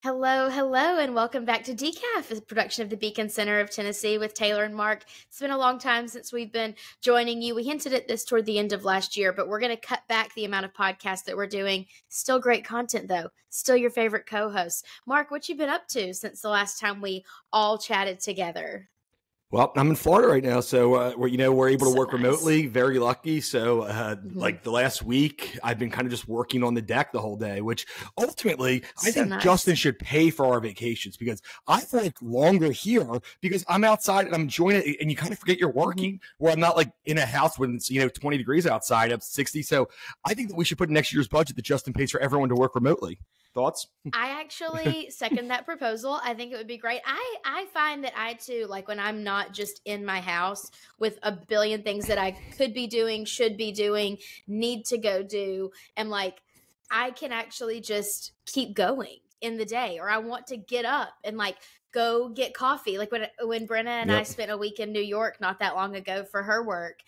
Hello, hello, and welcome back to Decaf, a production of the Beacon Center of Tennessee with Taylor and Mark. It's been a long time since we've been joining you. We hinted at this toward the end of last year, but we're going to cut back the amount of podcasts that we're doing. Still great content, though. Still your favorite co-host. Mark, what you been up to since the last time we all chatted together? Well, I'm in Florida right now, so we're able to work nice. remotely. Very lucky. So, Mhm. the last week, I've been kind of just working on the deck the whole day. Which ultimately, I So think nice. Justin should pay for our vacations because I work longer here because I'm outside and I'm enjoying it, and you kind of forget you're working. Where I'm not like in a house when it's 20 degrees outside, up 60. So, I think that we should put next year's budget that Justin pays for everyone to work remotely. Thoughts? I actually second that proposal. I think it would be great. I find that I too, like when I'm not just in my house with a billion things that I could be doing, should be doing, need to go do, and like I can actually just keep going in the day, or I want to get up and like go get coffee. Like when Brenna and I spent a week in New York not that long ago for her work,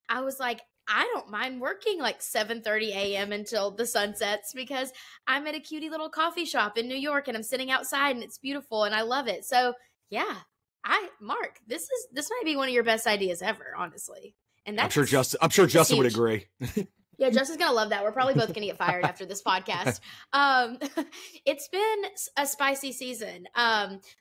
I was like, I don't mind working like 7:30 a.m. until the sun sets because I'm at a cutie little coffee shop in New York and I'm sitting outside and it's beautiful and I love it. So yeah, Mark, this might be one of your best ideas ever, honestly. And I'm sure Justin would agree. Yeah, Justin's going to love that. We're probably both going to get fired after this podcast. It's been a spicy season.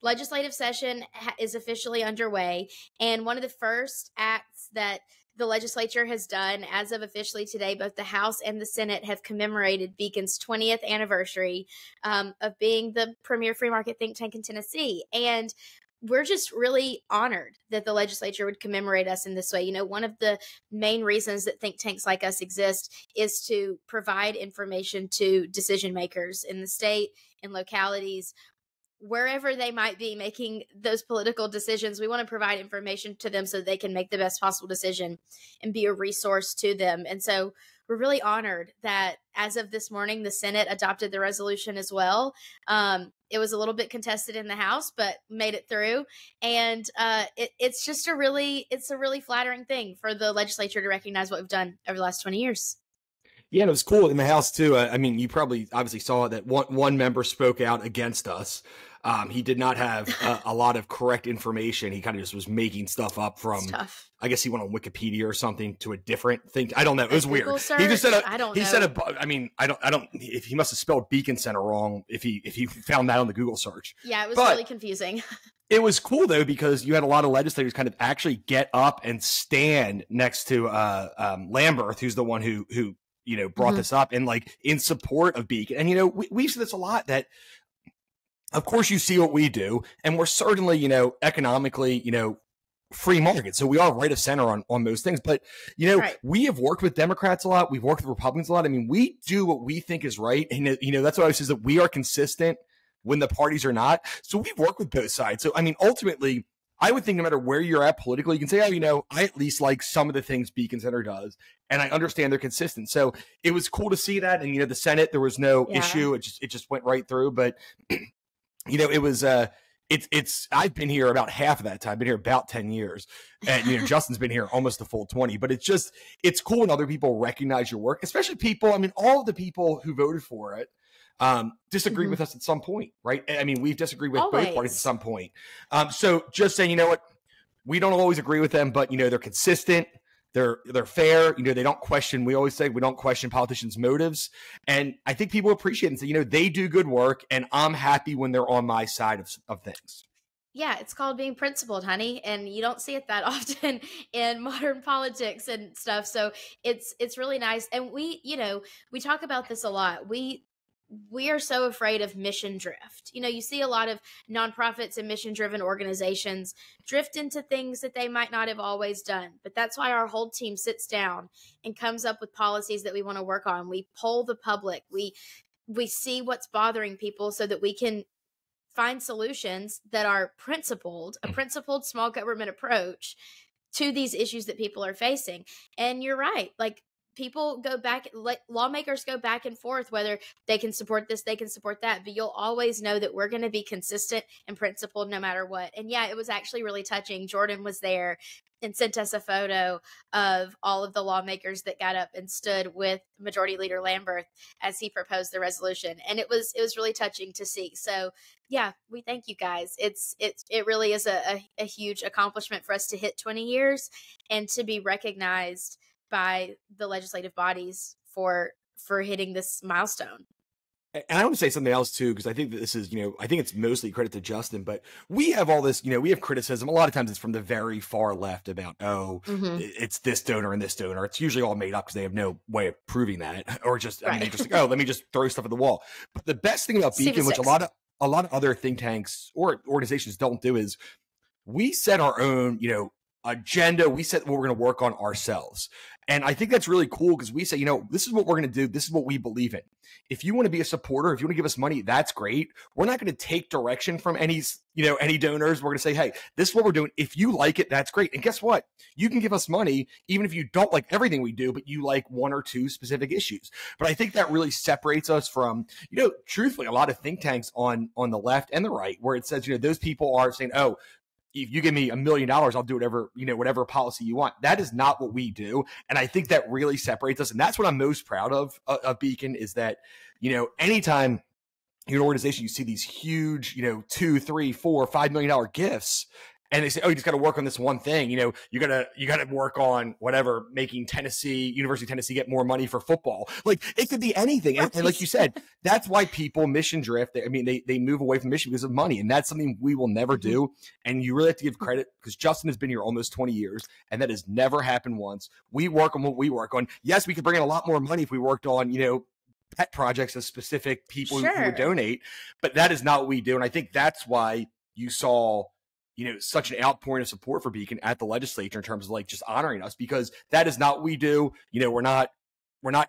Legislative session is officially underway. And one of the first acts that the legislature has done as of officially today, both the House and the Senate have commemorated Beacon's 20th anniversary of being the premier free market think tank in Tennessee. And we're just really honored that the legislature would commemorate us in this way. You know, one of the main reasons that think tanks like us exist is to provide information to decision makers in the state, in localities, wherever they might be making those political decisions. We want to provide information to them so they can make the best possible decision and be a resource to them. And so we're really honored that as of this morning, the Senate adopted the resolution as well. It was a little bit contested in the House, but made it through. And it's just a really flattering thing for the legislature to recognize what we've done over the last 20 years. Yeah, and it was cool in the House too. I mean, you probably obviously saw that one member spoke out against us. He did not have a lot of correct information. He kind of just was making stuff up from. I guess he went on Wikipedia or something to a different thing. I don't know. It was weird. Search? He just said. I don't he know. said. I mean, I don't. If he must have spelled Beacon Center wrong. If he found that on the Google search. Yeah, it was really confusing. It was cool though because you had a lot of legislators kind of actually get up and stand next to Lamberth, who's the one who brought this up and like in support of Beacon. And, we've said this a lot that, of course, you see what we do, and we're certainly, economically, free market. So we are right of center on most things. But, Right. We have worked with Democrats a lot. We've worked with Republicans a lot. I mean, we do what we think is right. And, that's why I says that we are consistent when the parties are not. So we've worked with both sides. So, I mean, ultimately, I would think no matter where you're at politically, you can say, I at least like some of the things Beacon Center does, and I understand they're consistent. So it was cool to see that. And, the Senate, there was no issue. It just went right through. But, it was, I've been here about half of that time. I've been here about 10 years. And, Justin's been here almost the full 20. But it's cool when other people recognize your work, especially people, I mean, all of the people who voted for it disagree with us at some point, right? I mean, we've disagreed with both parties at some point. So just saying, we don't always agree with them, but they're consistent, they're fair, they don't question. We always say we don't question politicians' motives, and I think people appreciate it and say, they do good work, and I'm happy when they're on my side of things. Yeah, it's called being principled, honey, and you don't see it that often in modern politics and stuff. So it's really nice, and we talk about this a lot. We are so afraid of mission drift. You see a lot of nonprofits and mission-driven organizations drift into things that they might not have always done. But that's why our whole team sits down and comes up with policies that we want to work on. We poll the public. We see what's bothering people so that we can find solutions that are principled, a principled small government approach to these issues that people are facing. And you're right. Like, people go back, like lawmakers go back and forth, whether they can support this, they can support that, but you'll always know that we're going to be consistent and principled no matter what. And yeah, it was actually really touching. Jordan was there and sent us a photo of all of the lawmakers that got up and stood with Majority Leader Lambert as he proposed the resolution. And it was really touching to see. So yeah, we thank you guys. It really is a huge accomplishment for us to hit 20 years and to be recognized by the legislative bodies for hitting this milestone. And I want to say something else too, because I think that this is, I think it's mostly credit to Justin, but we have all this, we have criticism. A lot of times it's from the very far left about, it's this donor and this donor. It's usually all made up because they have no way of proving that, or just, right. They just like, let me just throw stuff at the wall. But the best thing about Beacon, which a lot of other think tanks or organizations don't do, is we set our own, agenda. We set what we're going to work on ourselves. And I think that's really cool because we say, this is what we're going to do. This is what we believe in. If you want to be a supporter, if you want to give us money, that's great. We're not going to take direction from any donors. We're going to say, hey, this is what we're doing. If you like it, that's great. And guess what? You can give us money, even if you don't like everything we do, but you like one or two specific issues. But I think that really separates us from, truthfully, a lot of think tanks on the left and the right, where it says, those people are saying, oh, if you give me $1 million, I'll do whatever policy you want. That is not what we do. And I think that really separates us. And that's what I'm most proud of Beacon, is that, anytime you're an organization, you see these huge, $2, $3, $4, $5 million gifts, and they say, oh, you just got to work on this one thing. You got to work on whatever, making University of Tennessee get more money for football. Like, it could be anything. And like you said, that's why people mission drift. They move away from mission because of money. And that's something we will never do. And you really have to give credit, because Justin has been here almost 20 years, and that has never happened once. We work on what we work on. Yes, we could bring in a lot more money if we worked on, pet projects of specific people who would donate, but that is not what we do. And I think that's why you saw such an outpouring of support for Beacon at the legislature in terms of like just honoring us, because that is not what we do. We're not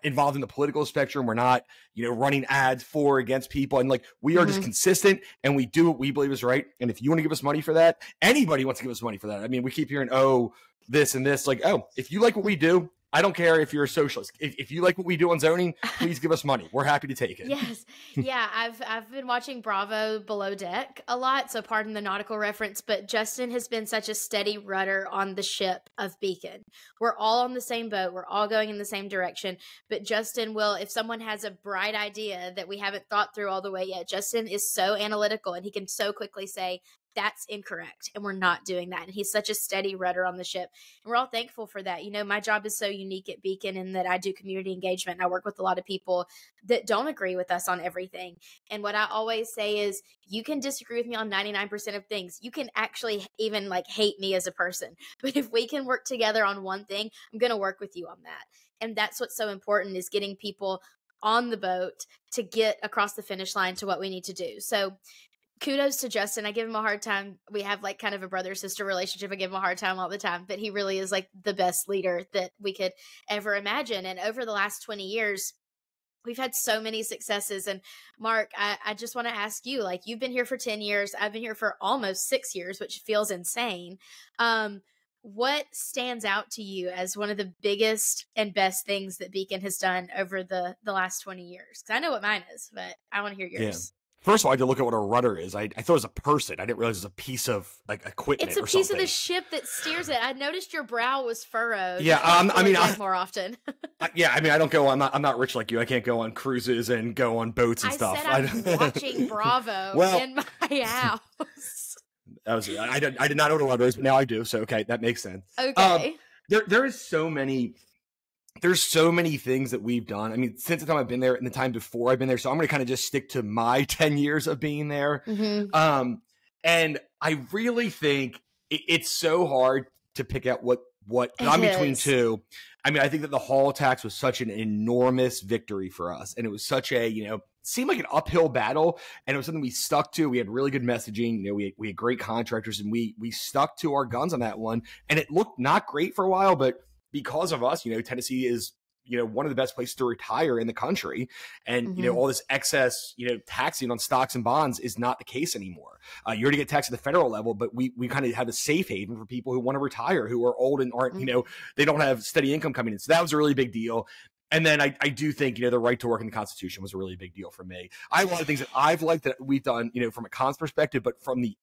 involved in the political spectrum. We're not, running ads for or against people. And like, we are just consistent, and we do what we believe is right. And if you want to give us money for that, anybody wants to give us money for that. I mean, we keep hearing, oh, this and this, like, oh, if you like what we do, I don't care if you're a socialist. If you like what we do on zoning, please give us money. We're happy to take it. Yes. Yeah, I've been watching Bravo Below Deck a lot, so pardon the nautical reference, but Justin has been such a steady rudder on the ship of Beacon. We're all on the same boat. We're all going in the same direction, but Justin will, if someone has a bright idea that we haven't thought through all the way yet, Justin is so analytical, and he can so quickly say, that's incorrect, and we're not doing that. And he's such a steady rudder on the ship, and we're all thankful for that. My job is so unique at Beacon in that I do community engagement, and I work with a lot of people that don't agree with us on everything. And what I always say is, you can disagree with me on 99% of things. You can actually even like hate me as a person, but if we can work together on one thing, I'm going to work with you on that. And that's what's so important, is getting people on the boat to get across the finish line to what we need to do. So kudos to Justin. I give him a hard time. We have like kind of a brother-sister relationship. I give him a hard time all the time, but he really is like the best leader that we could ever imagine. And over the last 20 years, we've had so many successes. And Mark, I just want to ask you, like, you've been here for 10 years. I've been here for almost 6 years, which feels insane. What stands out to you as one of the biggest and best things that Beacon has done over the last 20 years? Because I know what mine is, but I want to hear yours. Yeah. First of all, I had to look at what a rudder is. I thought it was a person. I didn't realize it was a piece of like equipment. It's a piece of the ship that steers it. I noticed your brow was furrowed. Yeah, more often. I don't go. I'm not rich like you. I can't go on cruises and go on boats and stuff. I said I'm watching Bravo in my house. I did not know what a rudder is, but now I do. So okay, that makes sense. Okay. There's so many things that we've done. I mean, since the time I've been there and the time before I've been there. So I'm going to kind of just stick to my 10 years of being there. Mm-hmm. And I really think it's so hard to pick out what I'm between two. I mean, I think that the Hall tax was such an enormous victory for us. And it was such a, seemed like an uphill battle, and it was something we stuck to. We had really good messaging. We had great contractors, and we stuck to our guns on that one. And it looked not great for a while, but because of us, Tennessee is, one of the best places to retire in the country. And, all this excess, taxing on stocks and bonds is not the case anymore. You already get taxed at the federal level, but we kind of have a safe haven for people who want to retire, who are old and aren't, they don't have steady income coming in. So that was a really big deal. And then I do think, the right to work in the Constitution was a really big deal for me. I have a lot of things that I've liked that we've done, from a cons perspective, but from the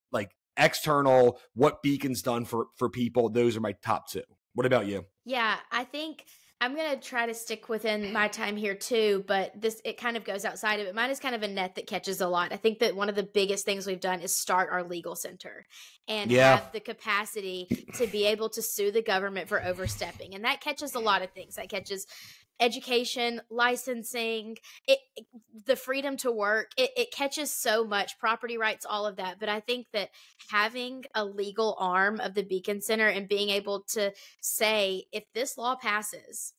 external, what Beacon's done for people, those are my top two. What about you? Yeah, I think I'm going to try to stick within my time here too, but it kind of goes outside of it. Mine is kind of a net that catches a lot. I think that one of the biggest things we've done is start our legal center and have the capacity to be able to sue the government for overstepping. And that catches a lot of things. That catches education, licensing, the freedom to work. It catches so much, property rights, all of that. But I think that having a legal arm of the Beacon Center and being able to say, if this law passes,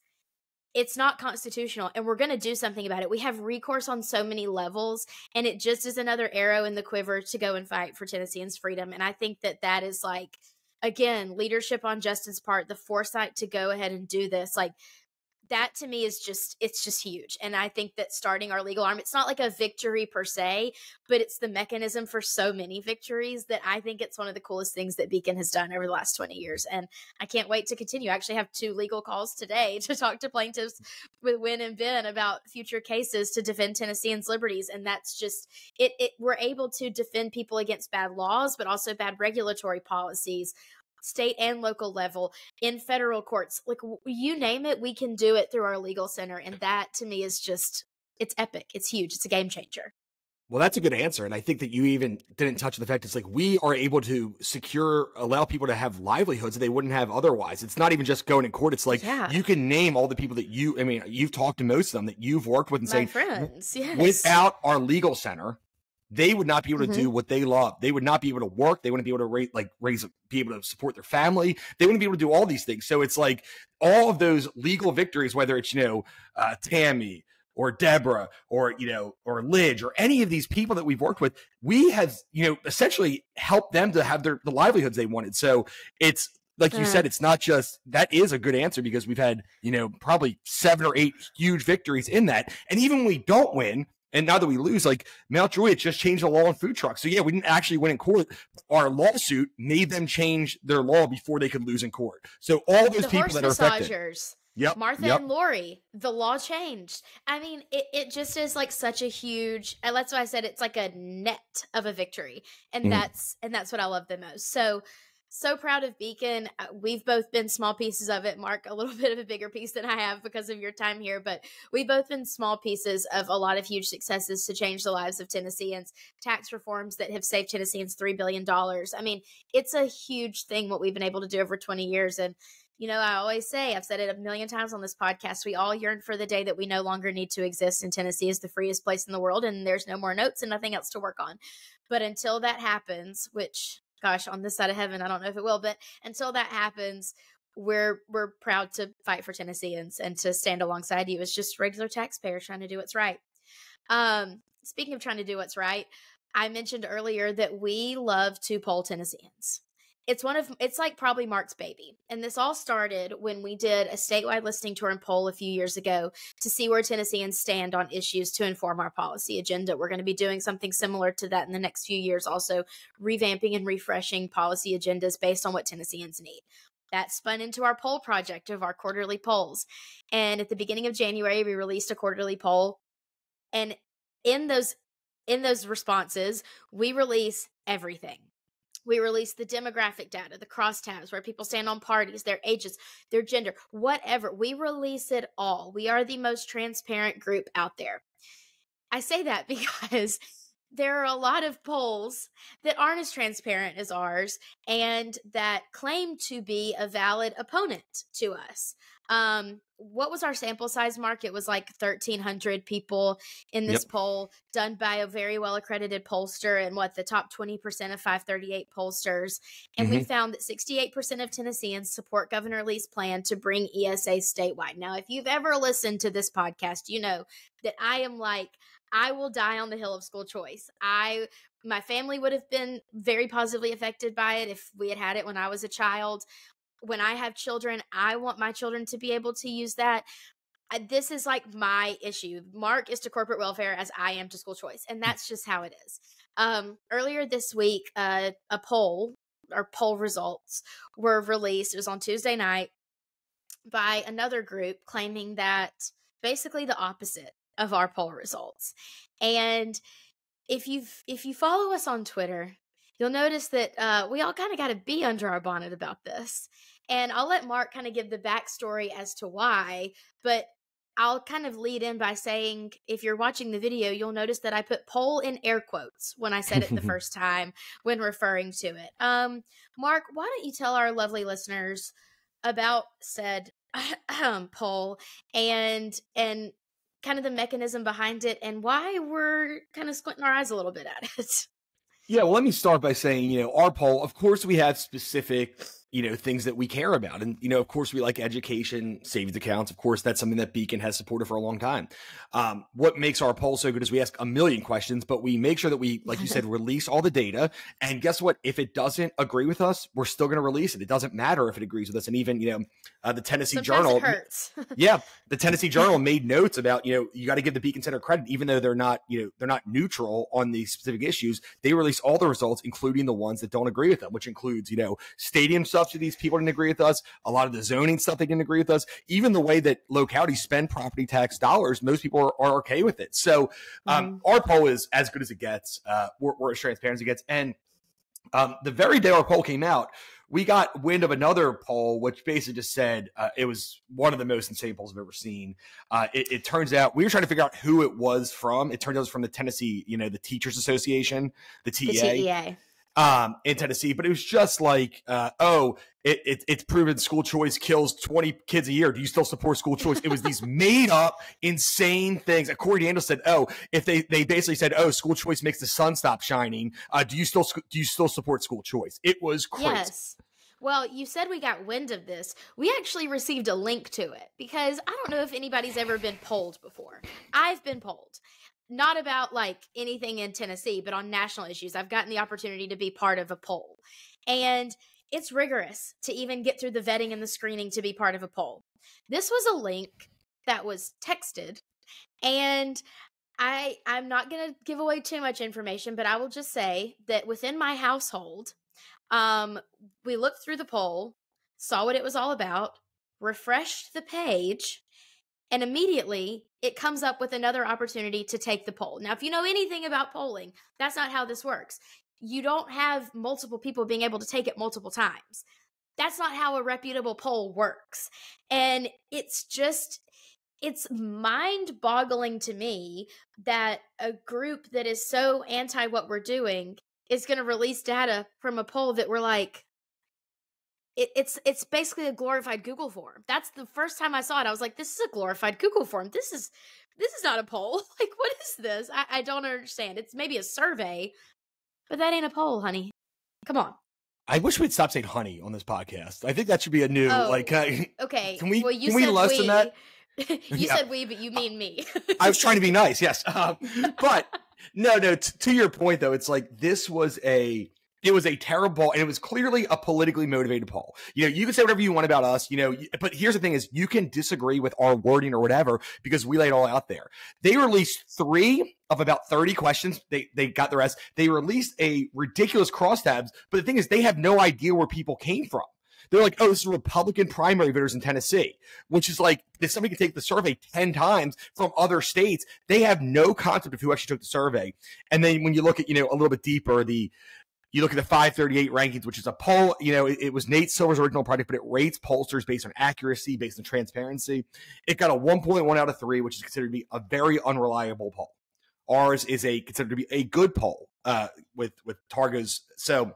it's not constitutional and we're going to do something about it. We have recourse on so many levels, and it just is another arrow in the quiver to go and fight for Tennesseans' freedom. And I think that is again, leadership on Justin's part, the foresight to go ahead and do this. That to me is it's just huge. And I think that starting our legal arm, it's not like a victory per se, but it's the mechanism for so many victories that I think it's one of the coolest things that Beacon has done over the last 20 years. And I can't wait to continue. I actually have 2 legal calls today to talk to plaintiffs with Wynn and Ben about future cases to defend Tennesseans' liberties. And that's just we're able to defend people against bad laws, but also bad regulatory policies, state and local level, in federal courts, you name it, we can do it through our legal center. And that to me is it's epic. It's huge. It's a game changer. Well, that's a good answer. And I think that you even didn't touch on the fact it's we are able to allow people to have livelihoods that they wouldn't have otherwise. It's not even just going in court. It's you can name all the people that you've talked to most of them that you've worked with and say, friends, yes. Without our legal center, they would not be able to do what they love. They would not be able to work. They wouldn't be able to be able to support their family. They wouldn't be able to do all these things. So it's all of those legal victories, whether it's, Tammy or Deborah or, or Lidge or any of these people that we've worked with, we have, essentially helped them to have the livelihoods they wanted. So it's, you said, it's not just, that is a good answer because we've had, probably 7 or 8 huge victories in that. And even when we don't win, and now that we lose, Mount Druitt just changed the law on food trucks. So yeah, we didn't actually win in court. Our lawsuit made them change their law before they could lose in court. So all those people that are affected. Yep. Martha and Lori, the law changed. I mean, it just is such a huge, and that's why I said it's like a net of a victory. And that's what I love the most. So proud of Beacon. We've both been small pieces of it. Mark, a little bit of a bigger piece than I have because of your time here, but we've both been small pieces of a lot of huge successes to change the lives of Tennesseans, tax reforms that have saved Tennesseans $3 billion. I mean, it's a huge thing what we've been able to do over 20 years. And, I always say, I've said it a million times on this podcast, we all yearn for the day that we no longer need to exist and Tennessee is the freest place in the world and there's no more notes and nothing else to work on. But until that happens, which, gosh, on this side of heaven, I don't know if it will, but until that happens, we're proud to fight for Tennesseans and to stand alongside you as just regular taxpayers trying to do what's right. Speaking of trying to do what's right, I mentioned earlier that we love to poll Tennesseans. It's probably Mark's baby. And this all started when we did a statewide listening tour and poll a few years ago to see where Tennesseans stand on issues to inform our policy agenda. We're going to be doing something similar to that in the next few years, also revamping and refreshing policy agendas based on what Tennesseans need. That spun into our poll project of our quarterly polls. And at the beginning of January, we released a quarterly poll. And in those responses, we release everything. We release the demographic data, the crosstabs, where people stand on parties, their ages, their gender, whatever. We release it all. We are the most transparent group out there. I say that because there are a lot of polls that aren't as transparent as ours and that claim to be a valid opponent to us. What was our sample size, Mark? It was 1,300 people in this poll done by a very well accredited pollster and the top 20% of 538 pollsters. And we found that 68% of Tennesseans support Governor Lee's plan to bring ESA statewide. Now, if you've ever listened to this podcast, you know that I am I will die on the hill of school choice. My family would have been very positively affected by it if we had had it when I was a child. When I have children, I want my children to be able to use that. this is like my issue. Mark is to corporate welfare as I am to school choice, and that's just how it is. Earlier this week, a poll results were released. It was on Tuesday night by another group claiming that basically the opposite of our poll results. And if you follow us on Twitter, you'll notice that we all kind of got a bee under our bonnet about this. And I'll let Mark kind of give the backstory as to why, but I'll kind of lead in by saying, if you're watching the video, you'll notice that I put poll in air quotes when I said it the first time when referring to it. Mark, why don't you tell our lovely listeners about said poll and kind of the mechanism behind it and why we're kind of squinting our eyes a little bit at it. Yeah, well, let me start by saying, our poll, of course, we have specific, things that we care about. And, of course, we like education, savings accounts. Of course, that's something that Beacon has supported for a long time. What makes our poll so good is we ask a million questions, but we make sure that we, like you said, release all the data. And guess what? If it doesn't agree with us, we're still going to release it. It doesn't matter if it agrees with us. And even, the Tennessee Sometimes Journal. It hurts. Yeah. The Tennessee Journal made notes about, you got to give the Beacon Center credit, even though they're not neutral on these specific issues. They release all the results, including the ones that don't agree with them, which includes, stadium subsidies. People didn't agree with us. A lot of the zoning stuff, they didn't agree with us. Even the way that localities spend property tax dollars, most people are okay with it. So our poll is as good as it gets. We're as transparent as it gets. And the very day our poll came out, we got wind of another poll, which basically just said it was one of the most insane polls I've ever seen. It turns out we were trying to figure out who it was from. It turned out it was from the Tennessee, the Teachers Association, the TEA. The TEA. In Tennessee, but it was just like, it's proven school choice kills 20 kids a year. Do you still support school choice? It was these made up, insane things. Corey Daniels said, if they basically said, school choice makes the sun stop shining. Do you still support school choice? It was crazy. Yes. Well, you said we got wind of this. We actually received a link to it because I don't know if anybody's ever been polled before. I've been polled. Not about like anything in Tennessee, but on national issues. I've gotten the opportunity to be part of a poll. And it's rigorous to even get through the vetting and the screening to be part of a poll. This was a link that was texted. And I'm not going to give away too much information, but I will just say that within my household, we looked through the poll, saw what it was all about, refreshed the page, and immediately it comes up with another opportunity to take the poll. Now, if you know anything about polling, that's not how this works. You don't have multiple people being able to take it multiple times. That's not how a reputable poll works. And it's mind-boggling to me that a group that is so anti what we're doing is going to release data from a poll that we're like, it's basically a glorified Google form. That's the first time I saw it. I was like, this is a glorified Google form. This is not a poll. Like, what is this? I don't understand. It's maybe a survey, but that ain't a poll, honey. Come on. I wish we'd stop saying honey on this podcast. I think that should be a new, okay. Can we said lessen that? You said we, but you mean me. I was trying to be nice, yes. But no, to your point though, it's like this was it was a terrible, and it was clearly a politically motivated poll. You can say whatever you want about us, but here's the thing is you can disagree with our wording or whatever because we lay it all out there. They released 3 of about 30 questions. They got the rest. They released a ridiculous crosstabs, but the thing is they have no idea where people came from. They're like, this is Republican primary voters in Tennessee, which is like, if somebody can take the survey 10 times from other states, they have no concept of who actually took the survey. And then when you look at, a little bit deeper, you look at the 538 rankings, which is a poll, it was Nate Silver's original project, but it rates pollsters based on accuracy, based on transparency. It got a 1.1 out of 3, which is considered to be a very unreliable poll. Ours is considered to be a good poll with Targo's. So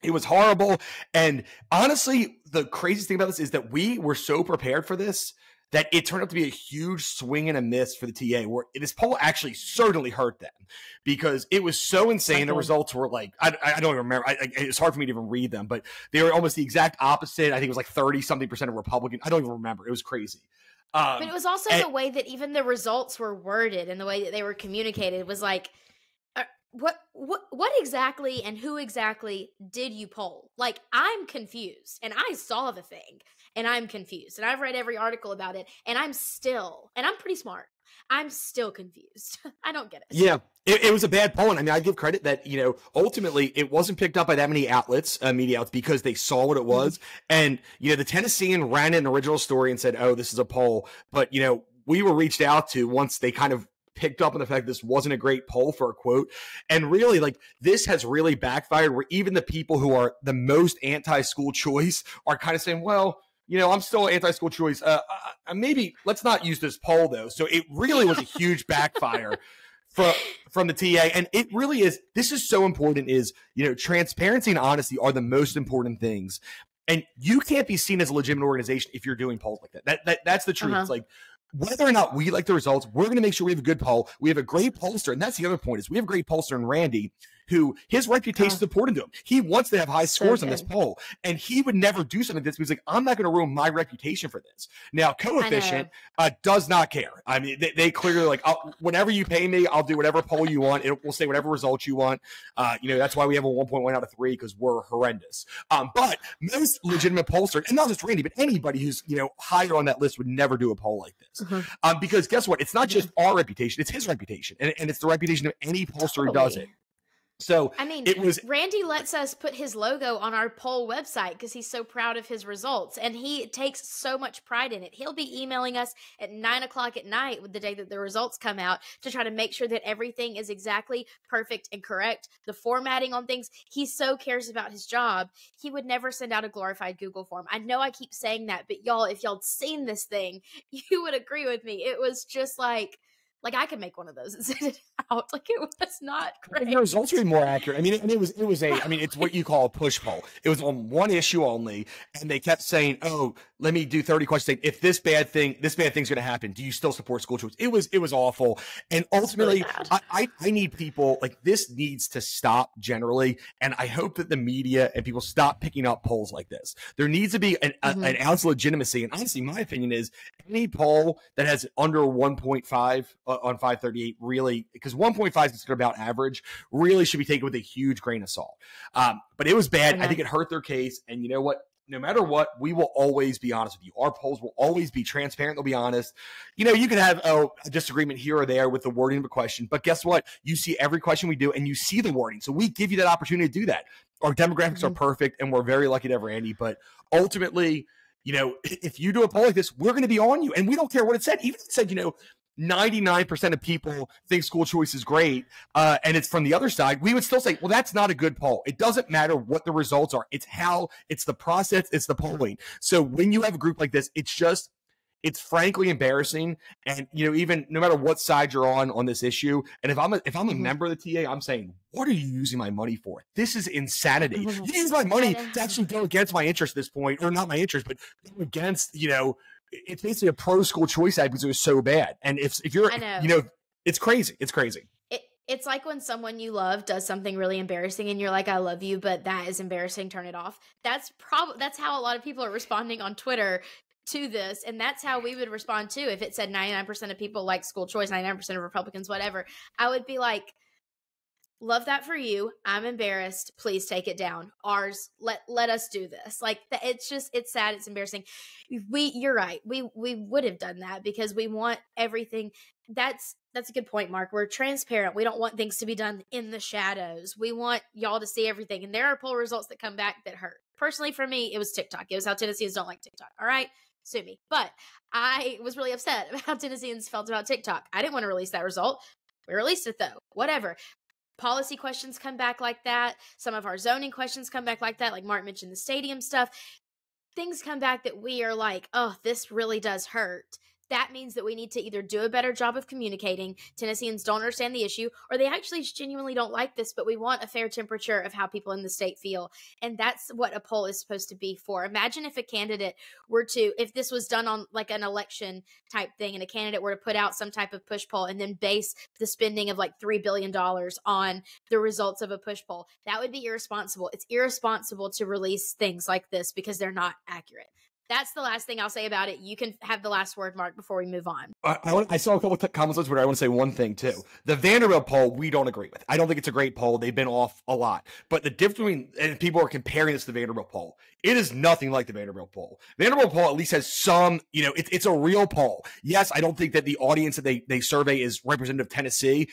it was horrible. And honestly, the craziest thing about this is that we were so prepared for this that it turned out to be a huge swing and a miss for the TA, where this poll actually certainly hurt them because it was so insane. The results were like, I don't even remember. It's hard for me to even read them, but they were almost the exact opposite. I think it was like 30-something% of Republican. I don't even remember. It was crazy. But it was also the way that even the results were worded and the way that they were communicated was like, what exactly and who exactly did you poll? Like, I'm confused, and I saw the thing, and I'm confused, and I've read every article about it, and I'm pretty smart. I'm still confused. I don't get it. Yeah, it was a bad poll. And I mean, I give credit that, ultimately it wasn't picked up by that many outlets, media outlets, because they saw what it was. And, the Tennessean ran an original story and said, oh, this is a poll. But, we were reached out to once they kind of picked up on the fact this wasn't a great poll for a quote. And really, like, this has really backfired, where even the people who are the most anti-school choice are kind of saying, well, I'm still anti-school choice. Maybe let's not use this poll, though. So it really was a huge backfire from the TA. And it really is. This is so important, is, transparency and honesty are the most important things. And you can't be seen as a legitimate organization if you're doing polls like that. That's the truth. It's like, whether or not we like the results, we're going to make sure we have a good poll. We have a great pollster. And that's the other point, is we have a great pollster in Randy, who his reputation is important to him. He wants to have high scores on this poll, and he would never do something like this. He's like, I'm not going to ruin my reputation for this. Now, Coefficient does not care. I mean, they clearly like, whenever you pay me, I'll do whatever poll you want. It will say whatever results you want. That's why we have a 1.1 out of 3, because we're horrendous. But most legitimate pollsters, and not just Randy, but anybody who's higher on that list, would never do a poll like this. Because guess what? It's not just our reputation; it's his reputation, and it's the reputation of any pollster who does it. So I mean, it was Randy lets us put his logo on our poll website because he's so proud of his results, and he takes so much pride in it. He'll be emailing us at 9:00 at night with the day that the results come out to try to make sure that everything is exactly perfect and correct. The formatting on things, he so cares about his job. He would never send out a glorified Google form. I know I keep saying that, but y'all, if y'all seen this thing, you would agree with me. It was just like I could make one of those and send it out. Like, it was not great. The results were more accurate. I mean, it's what you call a push poll. It was on one issue only, and they kept saying, "Oh, let me do 30 questions. If this bad thing's going to happen, do you still support school choice?" It was awful. And ultimately, really I need people, like, this needs to stop generally. And I hope that the media and people stop picking up polls like this. There needs to be an ounce of legitimacy. And honestly, my opinion is any poll that has under 1.5 on 538, really, because 1.5 is considered about average, really should be taken with a huge grain of salt. But it was bad. I think it hurt their case. And you know what? No matter what, we will always be honest with you. Our polls will always be transparent. They'll be honest. You can have a disagreement here or there with the wording of a question, but guess what? You see every question we do, and you see the wording. So we give you that opportunity to do that. Our demographics are perfect, and we're very lucky to have Randy. But ultimately, if you do a poll like this, we're going to be on you, and we don't care what it said. Even if it said, 99% of people think school choice is great, and it's from the other side, we would still say, well, that's not a good poll. It doesn't matter what the results are. It's the process, it's the polling. So when you have a group like this, it's frankly embarrassing. And, even no matter what side you're on this issue, and if I'm a member of the TA, I'm saying, what are you using my money for? This is insanity. You use my money to actually go against my interest at this point, or not my interest, but go against, it's basically a pro school choice act because it was so bad. And if you're, it's crazy. It's crazy. It's like when someone you love does something really embarrassing and you're like, I love you, but that is embarrassing. Turn it off. That's how a lot of people are responding on Twitter to this. And that's how we would respond too. If it said 99% of people like school choice, 99% of Republicans, whatever, I would be like, love that for you. I'm embarrassed. Please take it down. Ours, let us do this. Like, it's sad. It's embarrassing. You're right. We would have done that because we want everything. That's a good point, Mark. We're transparent. We don't want things to be done in the shadows. We want y'all to see everything. And there are poll results that come back that hurt. Personally, for me, it was TikTok. It was how Tennesseans don't like TikTok. All right. Sue me. But I was really upset about how Tennesseans felt about TikTok. I didn't want to release that result. We released it though. Whatever. Policy questions come back like that. Some of our zoning questions come back like that. Like Mark mentioned, the stadium stuff. Things come back that we are like, oh, this really does hurt. That means that we need to either do a better job of communicating. Tennesseans don't understand the issue, or they actually genuinely don't like this, but we want a fair temperature of how people in the state feel. And that's what a poll is supposed to be for. Imagine if a candidate if this was done on like an election type thing, and a candidate were to put out some type of push poll and then base the spending of like $3 billion on the results of a push poll. That would be irresponsible. It's irresponsible to release things like this because they're not accurate. that's the last thing I'll say about it. You can have the last word, Mark, before we move on. I saw a couple of comments on Twitter. I want to say one thing too. The Vanderbilt poll, we don't agree with. I don't think it's a great poll. They've been off a lot. But the difference between, and people are comparing this to the Vanderbilt poll, it is nothing like the Vanderbilt poll. Vanderbilt poll at least has some, it's a real poll. Yes, I don't think that the audience that they survey is representative of Tennessee.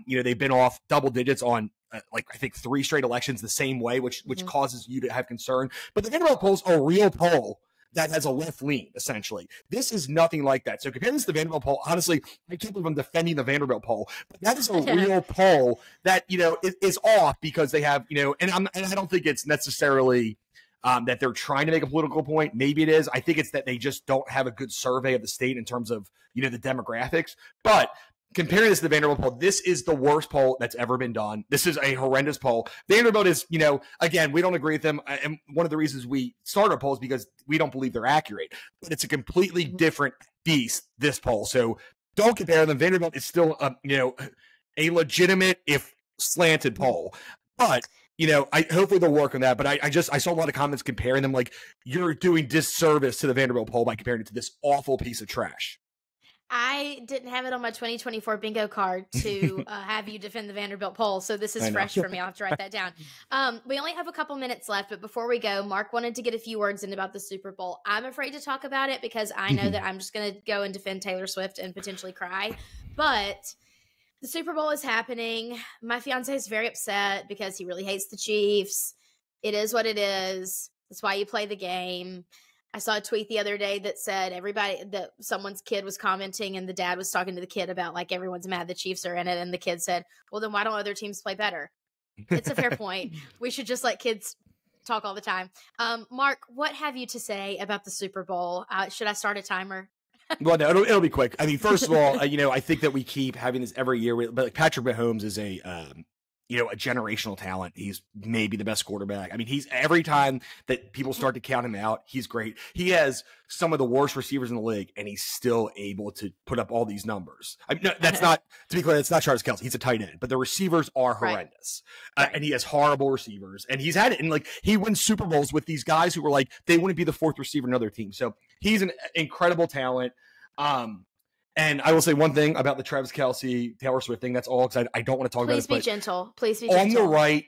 They've been off double digits on I think 3 straight elections the same way, which causes you to have concern. But the Vanderbilt poll is a real poll that has a left lean, essentially. This is nothing like that. So comparing this to the Vanderbilt poll, honestly, I can't believe I'm defending the Vanderbilt poll, but that is a real poll that, is off because they have, and I don't think it's necessarily that they're trying to make a political point. Maybe it is. I think it's that they just don't have a good survey of the state in terms of, the demographics. But comparing this to the Vanderbilt poll, this is the worst poll that's ever been done. This is a horrendous poll. Vanderbilt is, again, we don't agree with them. And one of the reasons we start our polls because we don't believe they're accurate. But it's a completely different beast, this poll. So don't compare them. Vanderbilt is still, a legitimate, if slanted poll. But hopefully they'll work on that. But I saw a lot of comments comparing them like you're doing disservice to the Vanderbilt poll by comparing it to this awful piece of trash. I didn't have it on my 2024 bingo card to have you defend the Vanderbilt poll, so this is fresh for me. I'll have to write that down. We only have a couple minutes left, but before we go, Mark wanted to get a few words in about the Super Bowl. I'm afraid to talk about it because I know that I'm just going to go and defend Taylor Swift and potentially cry, but the Super Bowl is happening. My fiance is very upset because he really hates the Chiefs. It is what it is. That's why you play the game. I saw a tweet the other day that said someone's kid was commenting and the dad was talking to the kid about like everyone's mad the Chiefs are in it. And the kid said, well, then why don't other teams play better? It's a fair point. We should just let kids talk all the time. Mark, what have you to say about the Super Bowl? Should I start a timer? Well, no, it'll be quick. I mean, first of all, I think that we keep having this every year, but like Patrick Mahomes is a generational talent. He's maybe the best quarterback. I mean, he's every time that people start to count him out, he's great. He has some of the worst receivers in the league, and he's still able to put up all these numbers. I mean, no, that's not, to be clear, that's not Travis Kelce. He's a tight end, but the receivers are horrendous. Right. And he has horrible receivers, and he's had it. And like, he wins Super Bowls with these guys who were like, they wouldn't be the 4th receiver in another team. So he's an incredible talent. And I will say one thing about the Travis Kelce, Taylor Swift thing. That's all, because I don't want to talk about it. Please be gentle. Please be gentle. On the right,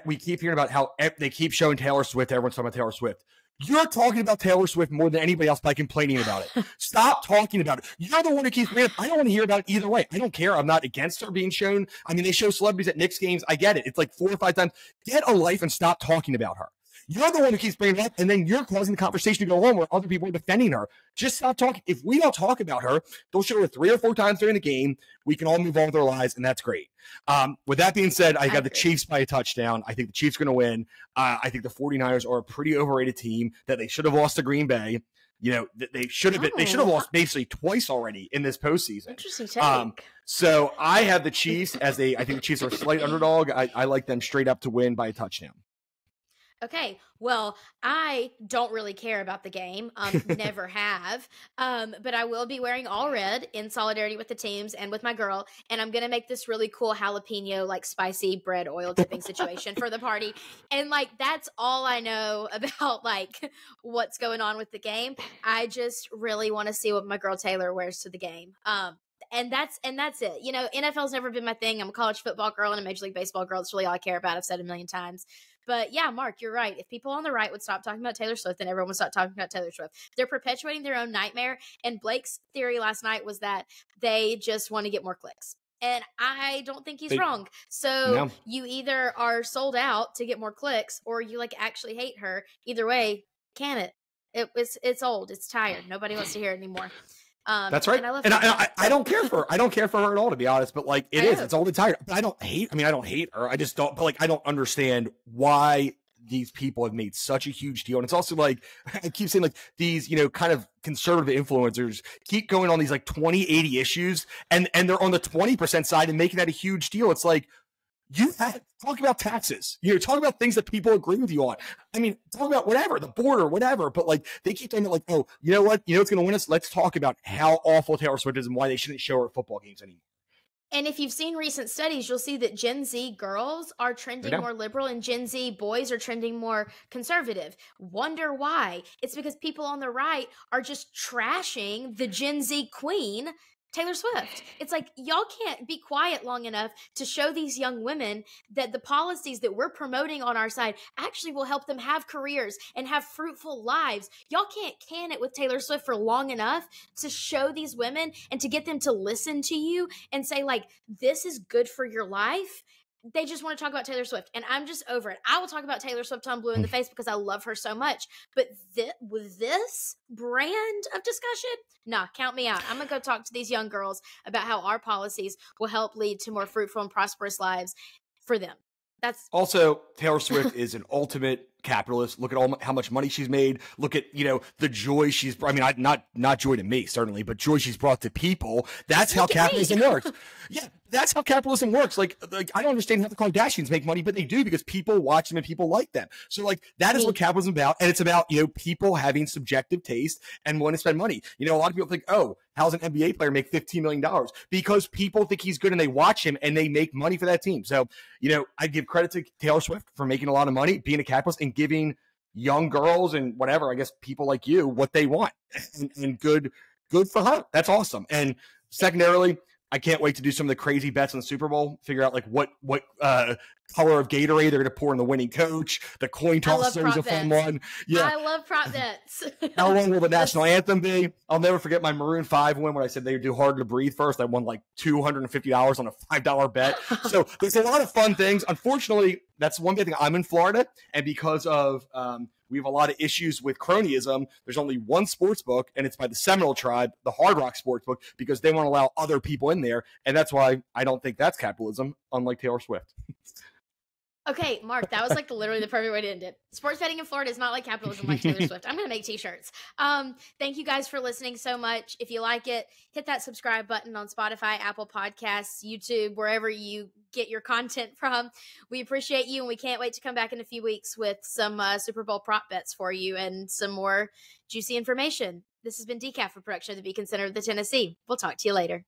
we keep hearing about how they keep showing Taylor Swift. Everyone's talking about Taylor Swift. You're talking about Taylor Swift more than anybody else by complaining about it. Stop talking about it. You're the one who keeps bringing it. I don't want to hear about it either way. I don't care. I'm not against her being shown. I mean, they show celebrities at Knicks games. I get it. It's like 4 or 5 times. Get a life and stop talking about her. You're the one who keeps bringing it up, and then you're causing the conversation to go on where other people are defending her. Just stop talking. If we don't talk about her, they'll show her 3 or 4 times during the game. We can all move on with our lives, and that's great. With that being said, I got the Chiefs by a touchdown. I think the Chiefs are going to win. I think the 49ers are a pretty overrated team that they should have lost to Green Bay. They should have been. They should have lost basically twice already in this postseason. Interesting take. So I have the Chiefs I think the Chiefs are a slight underdog. I like them straight up to win by a touchdown. Okay, well, I don't really care about the game, never have, but I will be wearing all red in solidarity with the teams and with my girl, and I'm going to make this really cool jalapeno, like, spicy bread oil dipping situation for the party, and, like, that's all I know about, like, what's going on with the game. I just really want to see what my girl Taylor wears to the game. And that's it. NFL's never been my thing. I'm a college football girl and a Major League Baseball girl. It's really all I care about. I've said it a million times. But yeah, Mark, you're right. If people on the right would stop talking about Taylor Swift, then everyone would stop talking about Taylor Swift. They're perpetuating their own nightmare. And Blake's theory last night was that they just want to get more clicks. And I don't think he's wrong. So you either are sold out to get more clicks or you like actually hate her. Either way, can it? It's old. It's tired. Nobody wants to hear it anymore. That's right. And I don't care for her. I don't care for her at all, to be honest. But like it's old and tired. But I don't hate her. I just don't. But like I don't understand why these people have made such a huge deal. And it's also like I keep saying like these kind of conservative influencers keep going on these like 20/80 issues, and they're on the 20% side and making that a huge deal. It's like talk about taxes, talk about things that people agree with you on. I mean, talk about whatever, the border, whatever. But like, they keep saying like, oh, you know what? It's going to win us. Let's talk about how awful Taylor Swift is and why they shouldn't show her at football games anymore. And if you've seen recent studies, you'll see that Gen Z girls are trending more liberal and Gen Z boys are trending more conservative. Wonder why? It's because people on the right are just trashing the Gen Z queen, Taylor Swift. It's like, y'all can't be quiet long enough to show these young women that the policies that we're promoting on our side actually will help them have careers and have fruitful lives. Y'all can't can it with Taylor Swift for long enough to show these women and to get them to listen to you and say, like, this is good for your life. They just want to talk about Taylor Swift, and I'm just over it. I will talk about Taylor Swift on Blue in the Face because I love her so much. But with this brand of discussion, nah, count me out. I'm going to go talk to these young girls about how our policies will help lead to more fruitful and prosperous lives for them. That's also, Taylor Swift is an ultimate capitalist. Look at how much money she's made. Look at, the joy she's, I mean, not joy to me, certainly, but joy she's brought to people. That's how capitalism works. Yeah, that's how capitalism works. Like I don't understand how the Kardashians make money, but they do because people watch them and people like them. So like that is what capitalism is about. And it's about, people having subjective taste and want to spend money. A lot of people think, oh, how's an NBA player make $15 million? Because people think he's good and they watch him and they make money for that team. So, I give credit to Taylor Swift for making a lot of money, being a capitalist and giving young girls and whatever, I guess people like you, what they want, and good for her. That's awesome. And secondarily, I can't wait to do some of the crazy bets in the Super Bowl, figure out like what color of Gatorade they're going to pour in the winning coach. The coin toss is a fun one. Yeah. I love prop bets. How long will the national anthem be? I'll never forget my Maroon 5 win when I said they would do Harder to Breathe first. I won like $250 on a $5 bet. So there's a lot of fun things. Unfortunately, that's one big thing. I'm in Florida, and because of we have a lot of issues with cronyism. There's only one sports book, and it's by the Seminole tribe, the Hard Rock Sportsbook, because they won't allow other people in there. And that's why I don't think that's capitalism, unlike Taylor Swift. Okay, Mark, that was like literally the perfect way to end it. Sports betting in Florida is not like capitalism like Taylor Swift. I'm going to make t-shirts. Thank you guys for listening so much. If you like it, hit that subscribe button on Spotify, Apple Podcasts, YouTube, wherever you get your content from. We appreciate you, and we can't wait to come back in a few weeks with some Super Bowl prop bets for you and some more juicy information. This has been Decaf, for production of the Beacon Center of the Tennessee. We'll talk to you later.